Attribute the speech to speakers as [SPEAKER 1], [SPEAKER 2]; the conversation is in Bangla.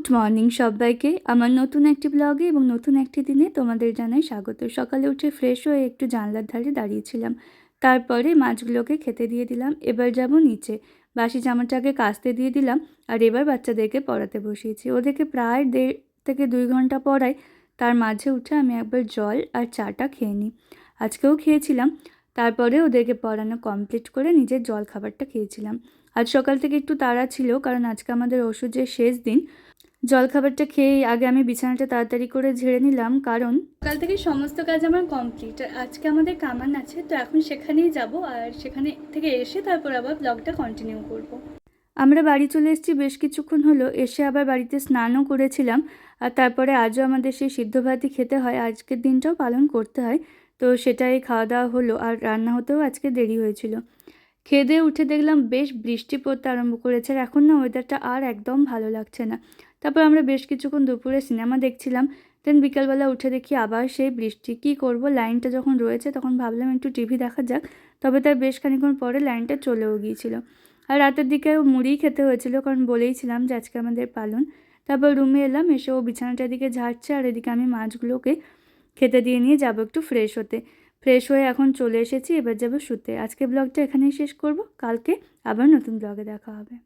[SPEAKER 1] গুড মর্নিং সবাইকে আমার নতুন একটি ব্লগে এবং নতুন একটি দিনে তোমাদের জানাই স্বাগত। সকালে উঠে ফ্রেশ হয়ে একটু জানলার ধারে দাঁড়িয়েছিলাম, তারপরে মাছগুলোকে খেতে দিয়ে দিলাম। এবার যাব নিচে, বাসি জামাটাকে কাচতে দিয়ে দিলাম। আর এবার বাচ্চাদেরকে পড়াতে বসিয়েছি। ওদেরকে প্রায় 1.5 থেকে 2 ঘন্টা পড়াই, তার মাঝে উঠে আমি একবার জল আর চাটা খেয়ে নিই। আজকেও খেয়েছিলাম। তারপরে ওদেরকে পড়ানো কমপ্লিট করে নিজের জল খাবারটা খেয়েছিলাম। আজ সকাল থেকে একটু তাড়া ছিল, কারণ আজকে আমাদের ওষুধের শেষ দিন। জলখাবারটা খেয়েই আগে আমি বিছানাটা তাড়াতাড়ি করে ঝেড়ে নিলাম, কারণ সকাল থেকে সমস্ত কাজ আমার কমপ্লিট। আজকে আমাদের কামান আছে, তো এখন সেখানেই যাব, আর সেখানে থেকে এসে তারপর আবার ব্লগটা কন্টিনিউ করব। আমরা বাড়ি চলে এসেছি বেশ কিছুক্ষণ হলো। এসে আবার বাড়িতে স্নানও করেছিলাম। আর তারপরে আজও আমাদের সেই সিদ্ধ ভাতই খেতে হয়, আজকের দিনটাও পালন করতে হয়। তো সেটাই খাওয়া দাওয়া হলো, আর রান্না হতেও আজকে দেরি হয়েছিল। খেয়ে দিয়ে উঠে দেখলাম বেশ বৃষ্টি পড়তে আরম্ভ করেছে, আর এখন না ওয়েদারটা আর একদম ভালো লাগছে না। তারপর আমরা বেশ কিছুক্ষণ দুপুরে সিনেমা দেখছিলাম। দেন বিকালবেলা উঠে দেখি আবার সেই বৃষ্টি। কী করব, লাইনটা যখন রয়েছে তখন ভাবলাম একটু টিভি দেখা যাক। তবে তার বেশ খানিক্ষণ পরে লাইনটা চলেও গিয়েছিল। আর রাতের দিকে মুড়ি খেতে হয়েছিল, কারণ বলেইছিলাম যে আজকে আমাদের পালন। তারপর রুমে এলাম, এসে ও বিছানাটার দিকে ঝাড়ছে, আর এদিকে আমি মাছগুলোকে খেতে দিয়ে নিয়ে যাবো একটু ফ্রেশ হতে। ফ্রেশ হয়ে এখন চলে এসেছি, এবার যাবো শুতে। আজকে ব্লগটা এখানেই শেষ করব। কালকে আবার নতুন ব্লগে দেখা হবে।